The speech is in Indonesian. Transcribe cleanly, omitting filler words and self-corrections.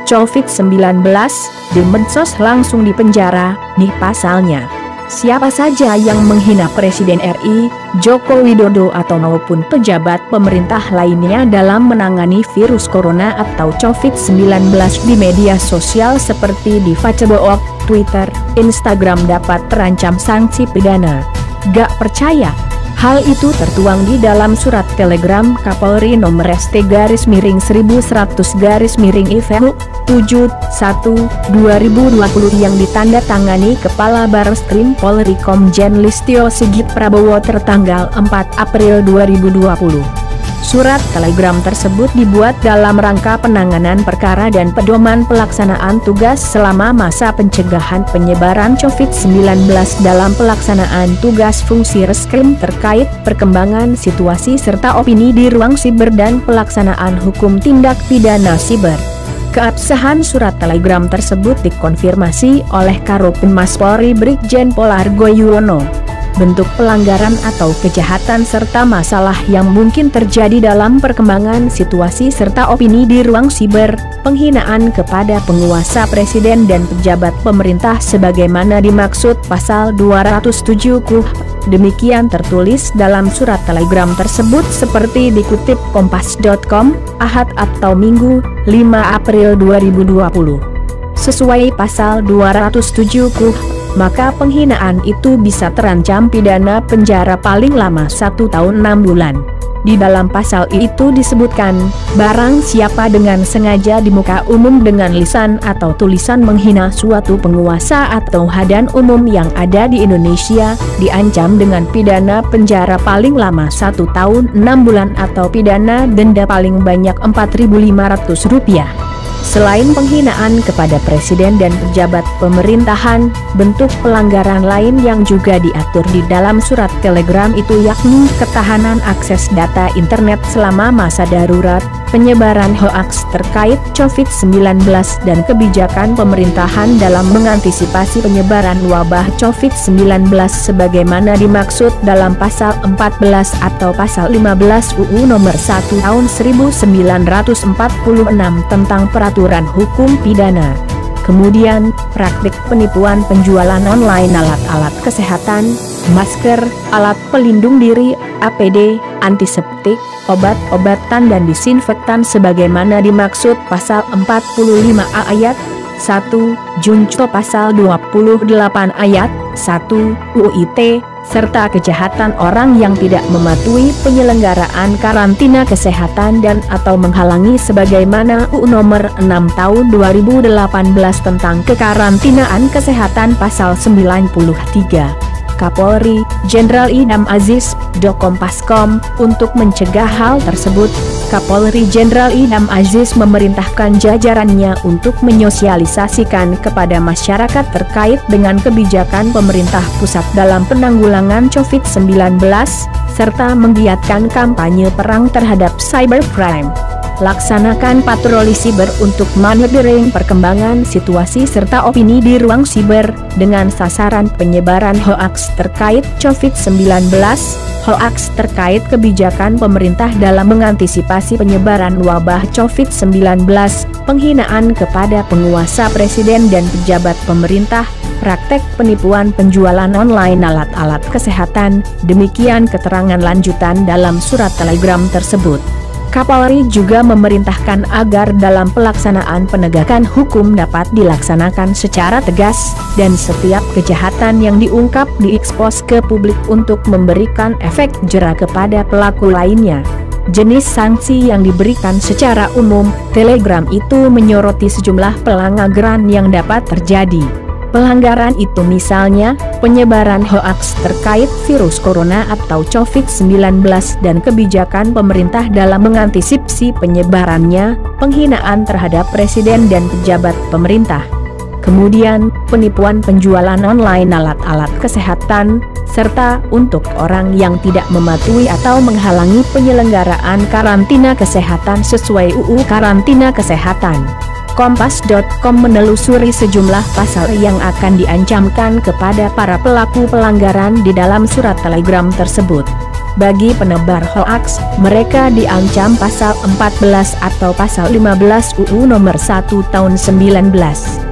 COVID-19 di medsos langsung dipenjara, nih pasalnya. Siapa saja yang menghina Presiden RI, Joko Widodo atau maupun pejabat pemerintah lainnya dalam menangani virus corona atau COVID-19 di media sosial seperti di Facebook, Twitter, Instagram dapat terancam sanksi pidana. Gak percaya? Hal itu tertuang di dalam surat telegram Kapolri nomor ST-1100-IVU 71/2020 yang ditandatangani Kepala Barreskrim Polri Komjen Listio Sigit Prabowo tertanggal 4 April 2020. Surat telegram tersebut dibuat dalam rangka penanganan perkara dan pedoman pelaksanaan tugas selama masa pencegahan penyebaran COVID-19 dalam pelaksanaan tugas fungsi reskrim terkait perkembangan situasi serta opini di ruang siber dan pelaksanaan hukum tindak pidana siber. Keabsahan surat telegram tersebut dikonfirmasi oleh Karopenmas Polri Brigjen Pol Argo Yuwono. Bentuk pelanggaran atau kejahatan serta masalah yang mungkin terjadi dalam perkembangan situasi serta opini di ruang siber, penghinaan kepada penguasa presiden dan pejabat pemerintah sebagaimana dimaksud pasal 207 KUH. Demikian tertulis dalam surat telegram tersebut seperti dikutip kompas.com, Ahad atau Minggu, 5 April 2020. Sesuai pasal 207 KUH, maka penghinaan itu bisa terancam pidana penjara paling lama 1 tahun 6 bulan. Di dalam pasal itu disebutkan, barang siapa dengan sengaja di muka umum dengan lisan atau tulisan menghina suatu penguasa atau hadan umum yang ada di Indonesia, diancam dengan pidana penjara paling lama 1 tahun 6 bulan atau pidana denda paling banyak Rp4.500. Selain penghinaan kepada presiden dan pejabat pemerintahan, bentuk pelanggaran lain yang juga diatur di dalam surat telegram itu yakni ketahanan akses data internet selama masa darurat, penyebaran hoaks terkait COVID-19 dan kebijakan pemerintahan dalam mengantisipasi penyebaran wabah COVID-19 sebagaimana dimaksud dalam pasal 14 atau pasal 15 UU nomor 1 tahun 1946 tentang peraturan hukum pidana. Kemudian, praktik penipuan penjualan online alat-alat kesehatan, masker, alat pelindung diri, APD, antiseptik, obat-obatan dan disinfektan sebagaimana dimaksud pasal 45A ayat 1, Junto pasal 28 ayat 1, UU ITE, serta kejahatan orang yang tidak mematuhi penyelenggaraan karantina kesehatan dan atau menghalangi sebagaimana UU nomor 6 tahun 2018 tentang kekarantinaan kesehatan pasal 93. Kapolri, Jenderal Idam Aziz, Kompas.com, untuk mencegah hal tersebut, Kapolri Jenderal Idam Aziz memerintahkan jajarannya untuk menyosialisasikan kepada masyarakat terkait dengan kebijakan pemerintah pusat dalam penanggulangan COVID-19, serta menggiatkan kampanye perang terhadap cybercrime. Laksanakan patroli siber untuk monitoring perkembangan situasi serta opini di ruang siber, dengan sasaran penyebaran hoaks terkait COVID-19, hoaks terkait kebijakan pemerintah dalam mengantisipasi penyebaran wabah COVID-19, penghinaan kepada penguasa presiden dan pejabat pemerintah, praktek penipuan penjualan online alat-alat kesehatan. Demikian keterangan lanjutan dalam surat telegram tersebut. Kapolri juga memerintahkan agar dalam pelaksanaan penegakan hukum dapat dilaksanakan secara tegas, dan setiap kejahatan yang diungkap diekspos ke publik untuk memberikan efek jera kepada pelaku lainnya. Jenis sanksi yang diberikan secara umum, telegram itu menyoroti sejumlah pelanggaran yang dapat terjadi. Pelanggaran itu misalnya, penyebaran hoaks terkait virus corona atau COVID-19 dan kebijakan pemerintah dalam mengantisipasi penyebarannya, penghinaan terhadap presiden dan pejabat pemerintah. Kemudian, penipuan penjualan online alat-alat kesehatan, serta untuk orang yang tidak mematuhi atau menghalangi penyelenggaraan karantina kesehatan sesuai UU Karantina Kesehatan. Kompas.com menelusuri sejumlah pasal yang akan diancamkan kepada para pelaku pelanggaran di dalam surat telegram tersebut. Bagi penebar hoaks, mereka diancam pasal 14 atau pasal 15 UU Nomor 1 Tahun 19.